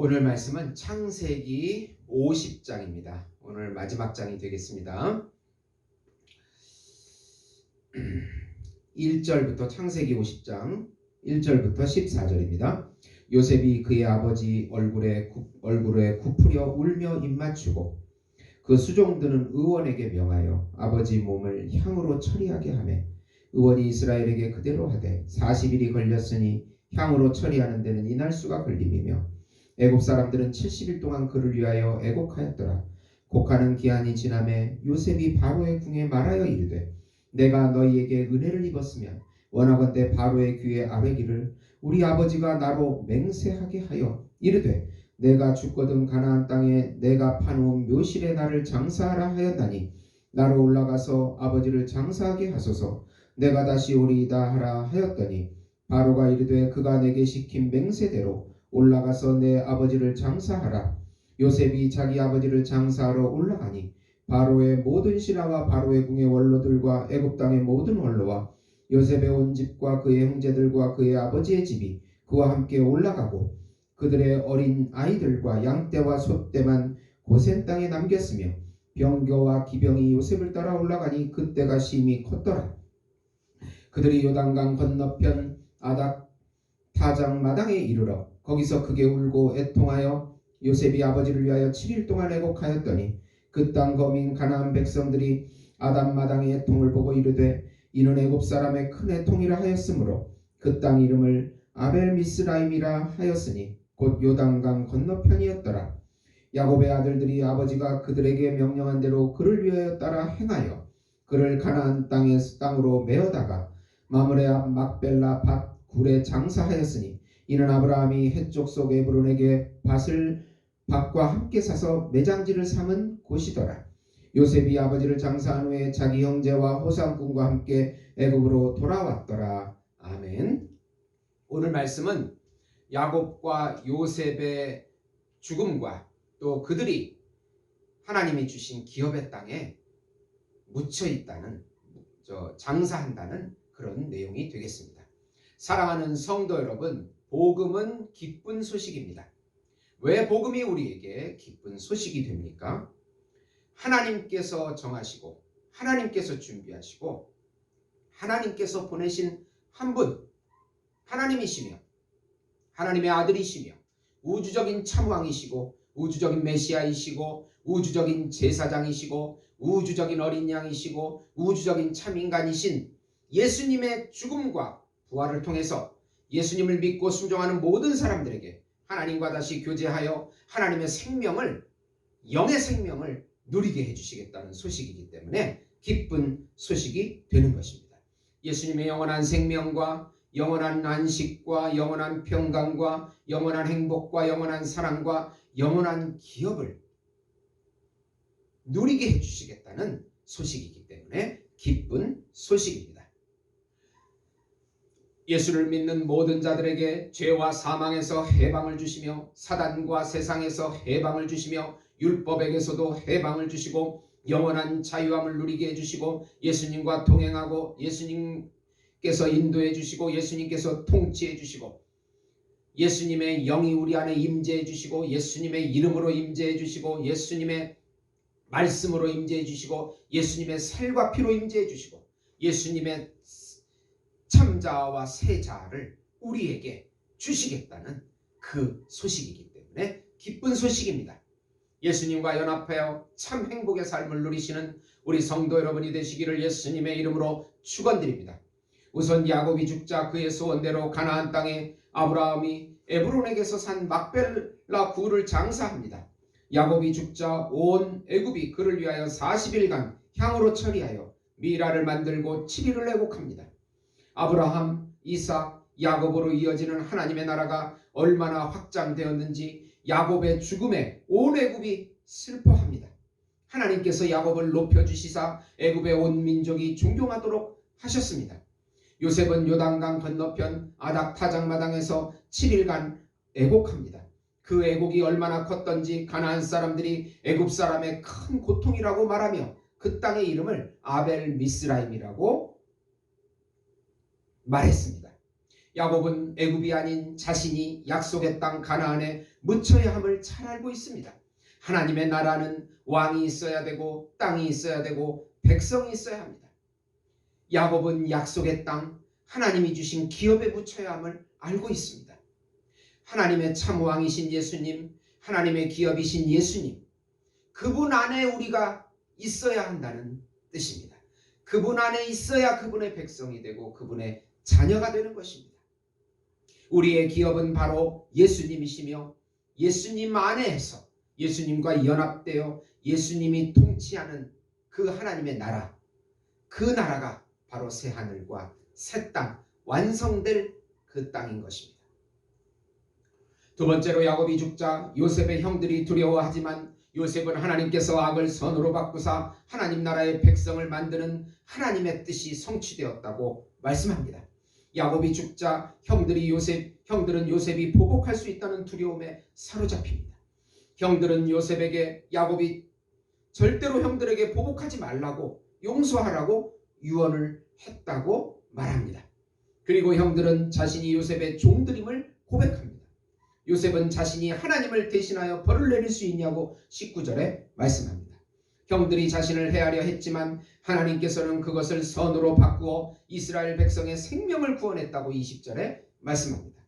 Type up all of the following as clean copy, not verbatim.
오늘 말씀은 창세기 50장입니다. 오늘 마지막 장이 되겠습니다. 1절부터 창세기 50장 1절부터 14절입니다. 요셉이 그의 아버지 얼굴에 굽으려 울며 입맞추고 그 수종들은 의원에게 명하여 아버지 몸을 향으로 처리하게 하매 의원이 이스라엘에게 그대로 하되 40일이 걸렸으니 향으로 처리하는 데는 이날수가 걸림이며 애굽 사람들은 70일 동안 그를 위하여 애곡하였더라. 곡하는 기한이 지나매 요셉이 바로의 궁에 말하여 이르되 내가 너희에게 은혜를 입었으면 원하건대 바로의 귀에 아뢰기를 우리 아버지가 나로 맹세하게 하여 이르되 내가 죽거든 가나안 땅에 내가 파놓은 묘실에 나를 장사하라 하였나니 나로 올라가서 아버지를 장사하게 하소서. 내가 다시 오리이다 하라 하였더니 바로가 이르되 그가 내게 시킨 맹세대로 올라가서 내 아버지를 장사하라. 요셉이 자기 아버지를 장사하러 올라가니 바로의 모든 신하와 바로의 궁의 원로들과 애굽 땅의 모든 원로와 요셉의 온 집과 그의 형제들과 그의 아버지의 집이 그와 함께 올라가고 그들의 어린 아이들과 양떼와 소떼만 고센 땅에 남겼으며 병거와 기병이 요셉을 따라 올라가니 그때가 심히 컸더라. 그들이 요단강 건너편 아닥 타장 마당에 이르러 거기서 크게 울고 애통하여 요셉이 아버지를 위하여 7일 동안 애곡하였더니 그 땅 거민 가나안 백성들이 아담 마당의 애통을 보고 이르되 이는 애굽 사람의 큰 애통이라 하였으므로 그 땅 이름을 아벨 미스라임이라 하였으니 곧 요단강 건너편이었더라. 야곱의 아들들이 아버지가 그들에게 명령한 대로 그를 위하여 따라 행하여 그를 가나안 땅으로 메어다가 마므레 앞 막벨라 밭 굴에 장사하였으니 이는 아브라함이 헷족 속 에브론에게 밭과 함께 사서 매장지를 삼은 곳이더라. 요셉이 아버지를 장사한 후에 자기 형제와 호상꾼과 함께 애굽으로 돌아왔더라. 아멘. 오늘 말씀은 야곱과 요셉의 죽음과 또 그들이 하나님이 주신 기업의 땅에 묻혀 있다는 장사한다는 그런 내용이 되겠습니다. 사랑하는 성도 여러분, 복음은 기쁜 소식입니다. 왜 복음이 우리에게 기쁜 소식이 됩니까? 하나님께서 정하시고 하나님께서 준비하시고 하나님께서 보내신 한 분, 하나님이시며 하나님의 아들이시며 우주적인 참왕이시고 우주적인 메시아이시고 우주적인 제사장이시고 우주적인 어린 양이시고 우주적인 참인간이신 예수님의 죽음과 부활을 통해서 예수님을 믿고 순종하는 모든 사람들에게 하나님과 다시 교제하여 하나님의 생명을, 영의 생명을 누리게 해주시겠다는 소식이기 때문에 기쁜 소식이 되는 것입니다. 예수님의 영원한 생명과 영원한 안식과 영원한 평강과 영원한 행복과 영원한 사랑과 영원한 기업을 누리게 해주시겠다는 소식이기 때문에 기쁜 소식입니다. 예수를 믿는 모든 자들에게 죄와 사망에서 해방을 주시며 사단과 세상에서 해방을 주시며 율법에게서도 해방을 주시고 영원한 자유함을 누리게 해주시고 예수님과 동행하고 예수님께서 인도해 주시고 예수님께서 통치해 주시고 예수님의 영이 우리 안에 임재해 주시고 예수님의 이름으로 임재해 주시고 예수님의 말씀으로 임재해 주시고 예수님의 살과 피로 임재해 주시고 예수님의 참자와 세자를 우리에게 주시겠다는 그 소식이기 때문에 기쁜 소식입니다. 예수님과 연합하여 참 행복의 삶을 누리시는 우리 성도 여러분이 되시기를 예수님의 이름으로 축원드립니다. 우선 야곱이 죽자 그의 소원대로 가나안 땅에 아브라함이 에브론에게서 산 막벨라 굴을 장사합니다. 야곱이 죽자 온 애굽이 그를 위하여 40일간 향으로 처리하여 미라를 만들고 7일을 애곡합니다. 아브라함, 이삭, 야곱으로 이어지는 하나님의 나라가 얼마나 확장되었는지 야곱의 죽음에 온 애굽이 슬퍼합니다. 하나님께서 야곱을 높여주시사 애굽의 온 민족이 존경하도록 하셨습니다. 요셉은 요단강 건너편 아닥 타작마당에서 7일간 애곡합니다. 그 애곡이 얼마나 컸던지 가나안 사람들이 애굽 사람의 큰 고통이라고 말하며 그 땅의 이름을 아벨 미스라임이라고 말했습니다. 야곱은 애굽이 아닌 자신이 약속의 땅 가나안에 묻혀야 함을 잘 알고 있습니다. 하나님의 나라는 왕이 있어야 되고 땅이 있어야 되고 백성이 있어야 합니다. 야곱은 약속의 땅, 하나님이 주신 기업에 묻혀야 함을 알고 있습니다. 하나님의 참 왕이신 예수님, 하나님의 기업이신 예수님, 그분 안에 우리가 있어야 한다는 뜻입니다. 그분 안에 있어야 그분의 백성이 되고 그분의 자녀가 되는 것입니다. 우리의 기업은 바로 예수님이시며 예수님 안에서 예수님과 연합되어 예수님이 통치하는 그 하나님의 나라, 그 나라가 바로 새 하늘과 새 땅, 완성될 그 땅인 것입니다. 두 번째로 야곱이 죽자 요셉의 형들이 두려워하지만 요셉은 하나님께서 악을 선으로 바꾸사 하나님 나라의 백성을 만드는 하나님의 뜻이 성취되었다고 말씀합니다. 야곱이 죽자 형들은 요셉이 보복할 수 있다는 두려움에 사로잡힙니다. 형들은 요셉에게 야곱이 절대로 형들에게 보복하지 말라고 용서하라고 유언을 했다고 말합니다. 그리고 형들은 자신이 요셉의 종들임을 고백합니다. 요셉은 자신이 하나님을 대신하여 벌을 내릴 수 있냐고 19절에 말씀합니다. 형들이 자신을 해하려 했지만 하나님께서는 그것을 선으로 바꾸어 이스라엘 백성의 생명을 구원했다고 20절에 말씀합니다.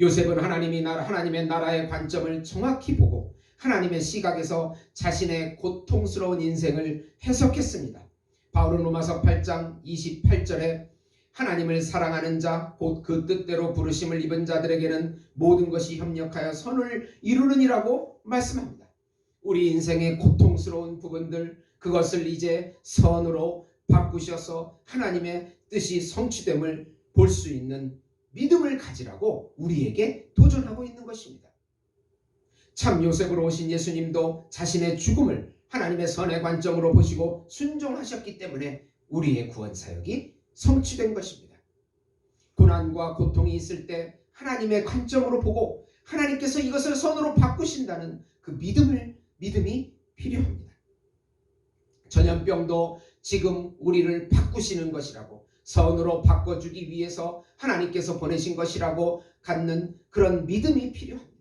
요셉은 하나님의 나라의 관점을 정확히 보고 하나님의 시각에서 자신의 고통스러운 인생을 해석했습니다. 바울은 로마서 8장 28절에 하나님을 사랑하는 자 곧 그 뜻대로 부르심을 입은 자들에게는 모든 것이 협력하여 선을 이루느니라고 말씀합니다. 우리 인생의 고통스러운 부분들, 그것을 이제 선으로 바꾸셔서 하나님의 뜻이 성취됨을 볼 수 있는 믿음을 가지라고 우리에게 도전하고 있는 것입니다. 참 요셉으로 오신 예수님도 자신의 죽음을 하나님의 선의 관점으로 보시고 순종하셨기 때문에 우리의 구원 사역이 성취된 것입니다. 고난과 고통이 있을 때 하나님의 관점으로 보고 하나님께서 이것을 선으로 바꾸신다는 그 믿음이 필요합니다. 전염병도 지금 우리를 바꾸시는 것이라고, 선으로 바꿔주기 위해서 하나님께서 보내신 것이라고 갖는 그런 믿음이 필요합니다.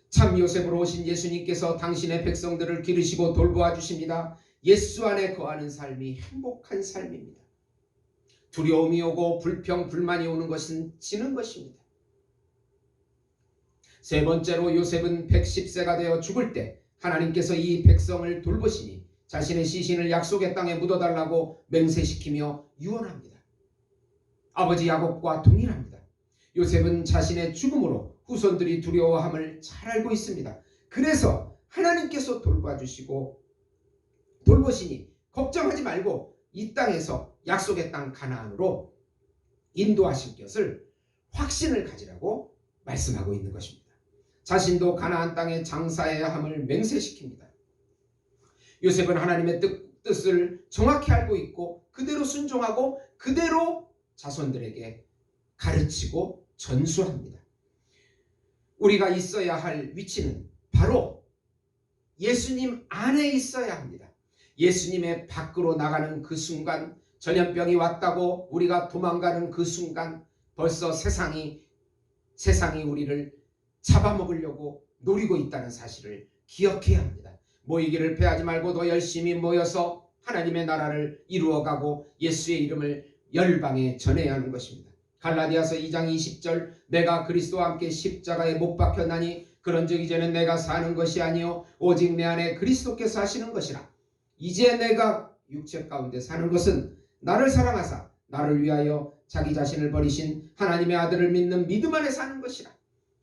참 요셉으로 오신 예수님께서 당신의 백성들을 기르시고 돌보아 주십니다. 예수 안에 거하는 삶이 행복한 삶입니다. 두려움이 오고 불평, 불만이 오는 것은 지는 것입니다. 세 번째로 요셉은 110세가 되어 죽을 때 하나님께서 이 백성을 돌보시니 자신의 시신을 약속의 땅에 묻어달라고 맹세시키며 유언합니다. 아버지 야곱과 동일합니다. 요셉은 자신의 죽음으로 후손들이 두려워함을 잘 알고 있습니다. 그래서 하나님께서 돌보시니 걱정하지 말고 이 땅에서 약속의 땅 가나안으로 인도하실 것을 확신을 가지라고 말씀하고 있는 것입니다. 자신도 가나안 땅에 장사해야 함을 맹세시킵니다. 요셉은 하나님의 뜻을 정확히 알고 있고 그대로 순종하고 그대로 자손들에게 가르치고 전수합니다. 우리가 있어야 할 위치는 바로 예수님 안에 있어야 합니다. 예수님의 밖으로 나가는 그 순간, 전염병이 왔다고 우리가 도망가는 그 순간 벌써 세상이 우리를 잡아먹으려고 노리고 있다는 사실을 기억해야 합니다. 모이기를 패하지 말고 더 열심히 모여서 하나님의 나라를 이루어가고 예수의 이름을 열방에 전해야 하는 것입니다. 갈라디아서 2장 20절 내가 그리스도와 함께 십자가에 못 박혔나니 그런즉 이제는 내가 사는 것이 아니요 오직 내 안에 그리스도께서 하시는 것이라. 이제 내가 육체 가운데 사는 것은 나를 사랑하사 나를 위하여 자기 자신을 버리신 하나님의 아들을 믿는 믿음 안에 사는 것이라.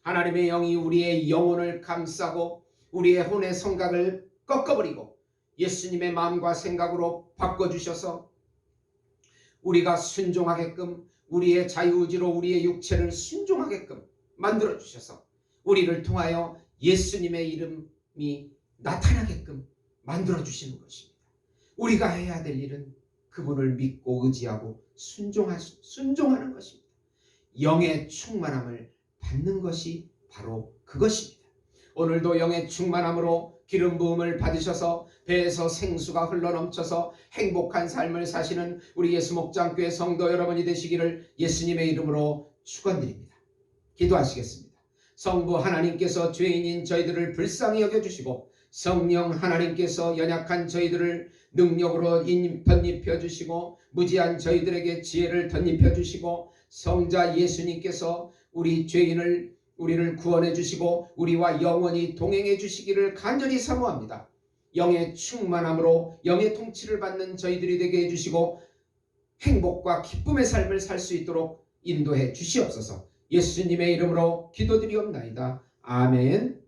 하나님의 영이 우리의 영혼을 감싸고 우리의 혼의 성각을 꺾어버리고 예수님의 마음과 생각으로 바꿔주셔서 우리가 순종하게끔, 우리의 자유의지로 우리의 육체를 순종하게끔 만들어주셔서 우리를 통하여 예수님의 이름이 나타나게끔 만들어주시는 것입니다. 우리가 해야 될 일은 그분을 믿고 의지하고 순종하는 것입니다. 영의 충만함을 받는 것이 바로 그것입니다. 오늘도 영의 충만함으로 기름 부음을 받으셔서 배에서 생수가 흘러넘쳐서 행복한 삶을 사시는 우리 예수 목장교회 성도 여러분이 되시기를 예수님의 이름으로 축원드립니다. 기도하시겠습니다. 성부 하나님께서 죄인인 저희들을 불쌍히 여겨주시고 성령 하나님께서 연약한 저희들을 능력으로 덧입혀 주시고 무지한 저희들에게 지혜를 덧입혀 주시고 성자 예수님께서 우리를 구원해 주시고 우리와 영원히 동행해 주시기를 간절히 사모합니다. 영의 충만함으로 영의 통치를 받는 저희들이 되게 해주시고 행복과 기쁨의 삶을 살 수 있도록 인도해 주시옵소서. 예수님의 이름으로 기도드리옵나이다. 아멘.